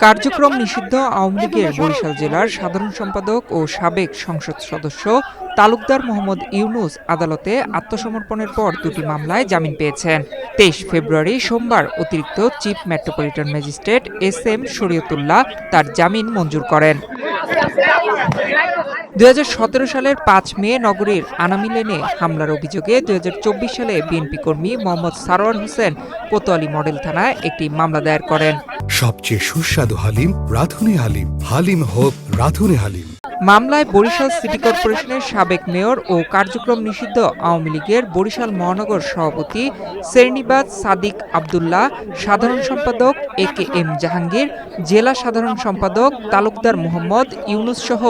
কার্যক্রম নিষিদ্ধ আওয়ামী লীগের বরিশাল জেলার সাধারণ সম্পাদক ও সাবেক সংসদ সদস্য তালুকদার মোহাম্মদ ইউনুস আদালতে আত্মসমর্পণের পর দুটি মামলায় জামিন পেয়েছেন। ২৩ ফেব্রুয়ারি সোমবার অতিরিক্ত chief metropolitan magistrate SM Shariatullah তার জামিন মঞ্জুর করেন। ২০১৭ সালের ৫ মে নগরীর আনামি লেনে হামলার অভিযোগে ২০২৪ সালে বিএনপি কর্মী মোহাম্মদ সারোয়ার হোসেন কোতোয়ালি মডেল থানায় একটি মামলা দায়ের করেন। সবচেয়ে সুস্বাদু হালিম রাধুনী হালিম, হালিম হোক রাধুনী হালিম। মামলায় বরিশাল সিটি কর্পোরেশনের সাবেক মেয়র ও কার্যক্রম নিষিদ্ধ আওয়ামী লীগের বরিশাল মহানগর সভাপতি সেরনিবাজ সাদিক আব্দুল্লাহ, সাধারণ সম্পাদক AKM জাহাঙ্গীর, জেলা সাধারণ সম্পাদক তালুকদার মোহাম্মদ ইউনুস সহ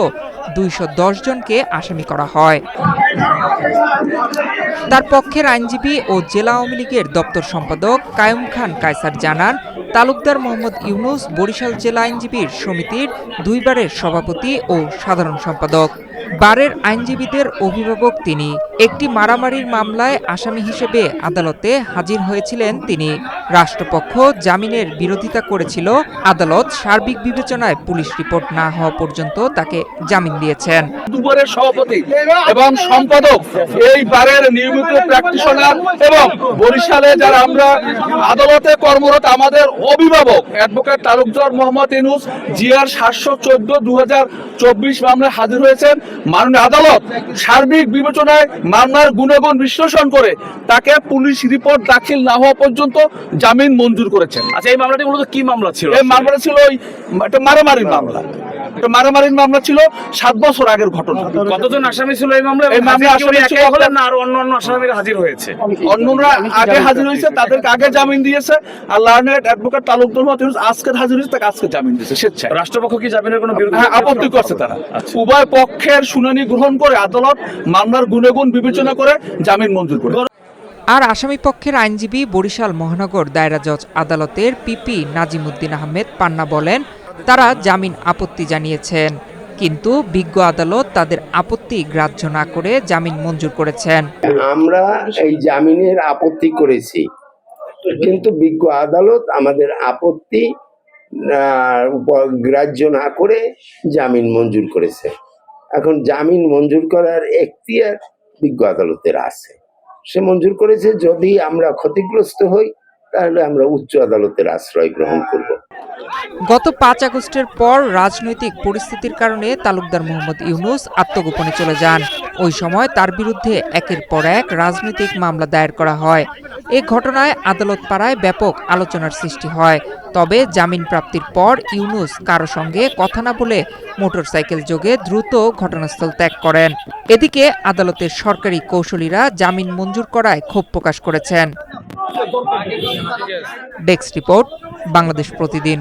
২১০ জনকে আসামি করা হয়। তার পক্ষের আইনজীবী ও জেলা আওয়ামী লীগের দপ্তর সম্পাদক কায়ুম খান কায়সার জানান, তালুকদার মোহাম্মদ ইউনুস বরিশাল জেলা আইনজীবী সমিতির ২ বারের সভাপতি ও সাধারণ সম্পাদক। বারের আইনজীবীদের অভিভাবক তিনি। একটি মারামারির মামলায় আসামি হিসেবে আদালতে হাজির হয়েছিলেন তিনি। রাষ্ট্রপক্ষ জামিনের বিরোধিতা করেছিল। আদালত সার্বিক বিবেচনায় পুলিশ রিপোর্ট না হওয়া পর্যন্ত তাকে জামিন দিয়েছেন। দুবারের সভাপতি এবং সম্পাদক, এই বারের নিয়মিত প্র্যাকটিশনার এবং বরিশালে যারা আমরা আদালতে কর্মরত আমাদের অভিভাবক অ্যাডভোকেট তালুকদার মোহাম্মদ ইউনুস GR 714/2024 মামলায় হাজির হয়েছেন। মাননীয় আদালত সার্বিক বিবেচনায় মামলার গুণাগুণ বিশ্লেষণ করে তাকে পুলিশ রিপোর্ট দাখিল না হওয়া পর্যন্ত জামিন মঞ্জুর করেছেন। আচ্ছা, এই মামলাটি মূলত কি মামলা ছিল? এই মামলাটা ছিল একটা মারামারির মামলা। মারামারির মামলা ছিল 7 বছর আগের ঘটনা। কতজন আসামি ছিল এই মামলায়? এই মামলায় আসামি ছিল হলেন না আর অন্যান্য আসামিরা হাজির হয়েছে? অন্যরা আগে হাজির হয়েছে, তাদেরকে আগে জামিন দিয়েছে। আর লার্নেড অ্যাডভোকেট তালুকদার মোহাম্মদ ইউনুস আজকে হাজির হয়েছে, তাকে আজকে জামিন দিয়েছে স্বেচ্ছায়। রাষ্ট্রপক্ষ কি জামিনের কোনো বিরোধী আপত্তি করছে? তারা উভয় পক্ষের শুনানি গ্রহণ করে আদালত মামলার গুণাগুণ বিবেচনা করে জামিন মঞ্জুর করে। আর আসামি পক্ষের আইনজীবী বরিশাল মহানগর দায়রা জজ আদালতের PP নাজিমুদ্দিন আহমেদ পান্না বলেন, তারা জামিন আপত্তি জানিয়েছেন, কিন্তু বিজ্ঞ আদালত তাদের আপত্তি গ্রাহ্য না করে জামিন মঞ্জুর করেছেন। আমরা এই জামিনের আপত্তি করেছি, কিন্তু বিজ্ঞ আদালত আমাদের আপত্তি গ্রাহ্য না করে জামিন মঞ্জুর করেছে। এখন জামিন মঞ্জুর করার এখতিয়ার বিজ্ঞ আদালতের আছে, সে মঞ্জুর করেছে। যদি আমরা ক্ষতিগ্রস্ত হই তাহলে আমরা উচ্চ আদালতের আশ্রয় গ্রহণ করব। গত ৫ আগস্টের পর রাজনৈতিক পরিস্থিতির কারণে তালুকদার মোহাম্মদ ইউনুস আত্মগোপনে চলে যান। ওই সময় তার বিরুদ্ধে একের পর এক রাজনৈতিক মামলা দায়ের করা হয়। এ ঘটনায় আদালত পাড়ায় ব্যাপক আলোচনার সৃষ্টি হয়। তবে জামিন প্রাপ্তির পর ইউনুস কারো সঙ্গে কথা না বলে মোটরসাইকেল যোগে দ্রুত ঘটনাস্থল ত্যাগ করেন। এদিকে আদালতের সরকারি কৌশলীরা জামিন মঞ্জুর করায় ক্ষোভ প্রকাশ করেছেন। ডেস্ক রিপোর্ট, বাংলাদেশ প্রতিদিন।